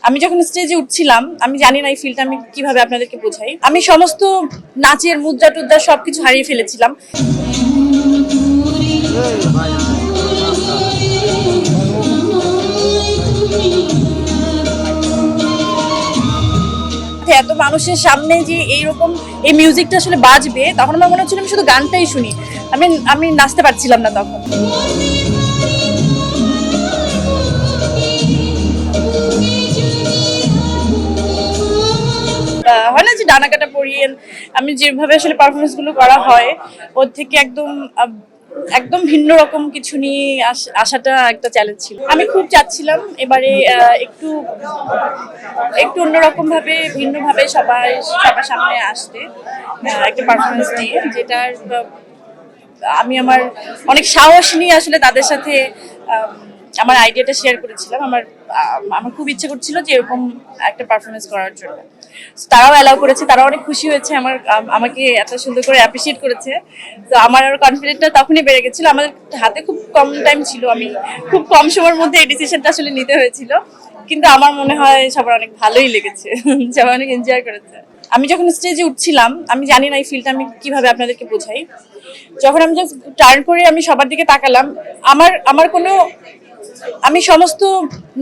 আমি যখন স্টেজে উঠছিলাম আমি জানি না এই ফিলটা আমি কিভাবে আপনাদেরকে বোঝাই। আমি সমস্ত নাচের মুদ্রা টুদ্রা সবকিছু হারিয়ে ফেলেছিলাম। এত মানুষের সামনে যে এইরকম এই মিউজিকটা আসলে বাজবে, তখন আমার মনে হচ্ছিল আমি শুধু গানটাই শুনি। আমি আমি নাচতে পারছিলাম না তখন। হয় না যে ডানা কাটা পরিয়ে আমি যেভাবে আসলে পারফরমেন্স গুলো করা হয় ওর থেকে একদম একদম ভিন্ন রকম কিছু নিয়ে আসাটা একটা চ্যালেঞ্জ ছিল। আমি খুব চাচ্ছিলাম এবারে একটু একটু অন্যরকম ভাবে ভিন্নভাবে সবার সামনে আসতে, একটা পারফরমেন্স দিয়ে যেটার আমি আমার অনেক সাহস নিয়ে আসলে তাদের সাথে আমার আইডিয়াটা শেয়ার করেছিলাম। আমার খুব ইচ্ছে করছিল যে এরকম একটা পারফরমেন্স করার জন্য। তারাও অ্যালাউ করেছে, তারাও অনেক খুশি হয়েছে, আমাকে এত সুন্দর করে অ্যাপ্রিসিয়েট করেছে। তো আমার আরো কনফিডেন্টটা তখনই বেড়ে গেছিল। আমাদের হাতে খুব কম টাইম ছিল, আমি খুব কম সময়ের মধ্যে এই ডিসিশনটা আসলে নিতে হয়েছিল, কিন্তু আমার মনে হয় সবার অনেক ভালোই লেগেছে, সবাই অনেক এনজয় করেছে। আমি যখন স্টেজে উঠছিলাম আমি জানি না এই ফিলটা আমি কিভাবে আপনাদেরকে বোঝাই। যখন আমি জাস্ট টার্ন করে আমি সবার দিকে তাকালাম, আমার আমার কোনো আমি সমস্ত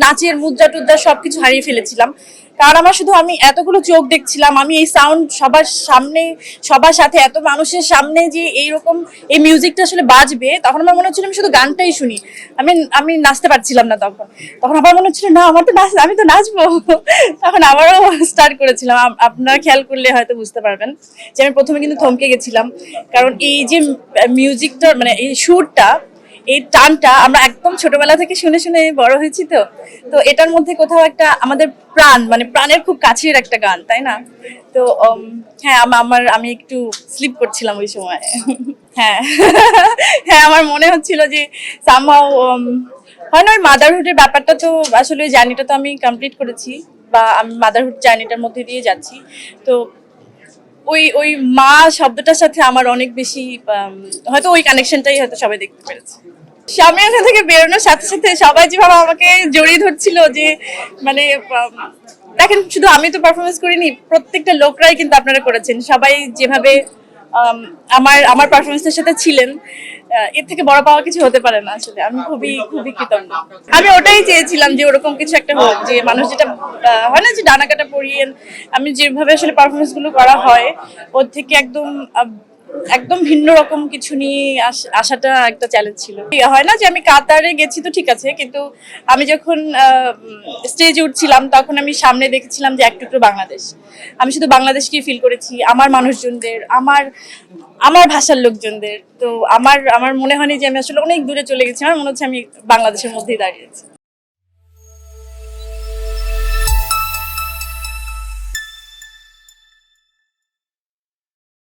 নাচের মুদ্রা টুদ্রা সবকিছু হারিয়ে ফেলেছিলাম। কারণ আমি এতগুলো চোখ দেখছিলাম, আমি এই সাউন্ড সবার সামনে সবার সাথে এত মানুষের সামনে যে এইরকম এই মিউজিকটা আসলে বাজবে, তখন আমার মনে হচ্ছিল আমি শুধু গানটাই শুনি। আমি নাচতে পারছিলাম না তখন। আমার মনে হচ্ছিল না, আমি তো নাচবো। তখন আবারও স্টার্ট করেছিলাম। আপনারা খেয়াল করলে হয়তো বুঝতে পারবেন যে আমি প্রথমে কিন্তু থমকে গেছিলাম, কারণ এই যে মিউজিকটা মানে এই সুরটা, এই টানটা আমরা একদম ছোটবেলা থেকে শুনে শুনে বড় হয়েছি। তো তো এটার মধ্যে কোথাও একটা আমাদের প্রাণের খুব কাছের একটা গান, তাই না? তো হ্যাঁ, আমি একটু স্লিপ করছিলাম ওই সময়। হ্যাঁ। হ্যাঁ, আমার মনে হচ্ছিল যে সামহাউ হয় না, ওই মাদারহুডের ব্যাপারটা তো আসলে জার্নিটা তো আমি কমপ্লিট করেছি, বা আমি মাদারহুড জার্নিটার মধ্যে দিয়ে যাচ্ছি। তো ওই ওই মা শব্দটার সাথে আমার অনেক বেশি হয়তো ওই কানেকশনটাই হয়তো সবাই দেখতে পেরেছে। স্বামী ওখান থেকে বেরোনোর সাথে সাথে সবাই যেভাবে আমাকে জড়িয়ে ধরছিল, যে মানে দেখেন, শুধু আমি তো পারফরমেন্স করিনি, প্রত্যেকটা লোকরাই কিন্তু আপনারা করেছেন। সবাই যেভাবে আমার আমার পারফরমেন্সের সাথে ছিলেন, এর থেকে বড় পাওয়া কিছু হতে পারে না। আসলে আমি খুবই খুবই কৃতজ্ঞ। আমি ওটাই চেয়েছিলাম যে ওরকম কিছু একটা হোক, যে মানুষ যেটা হয় না যে ডানা কাটা পরিয়ে আমি যেভাবে আসলে পারফরমেন্স গুলো করা হয় ওর থেকে একদম একদম ভিন্ন রকম কিছু নিয়ে আসাটা একটা চ্যালেঞ্জ ছিল। হয় না যে আমি কাতারে গেছি তো ঠিক আছে, কিন্তু আমি যখন স্টেজে উঠছিলাম তখন আমি সামনে দেখেছিলাম যে এক টুকরো বাংলাদেশ। আমি শুধু বাংলাদেশকেই ফিল করেছি, আমার মানুষজনদের, আমার আমার ভাষার লোকজনদের। তো আমার আমার মনে হয়নি যে আমি আসলে অনেক দূরে চলে গেছি। আমার মনে হচ্ছে আমি বাংলাদেশের মধ্যেই দাঁড়িয়েছি।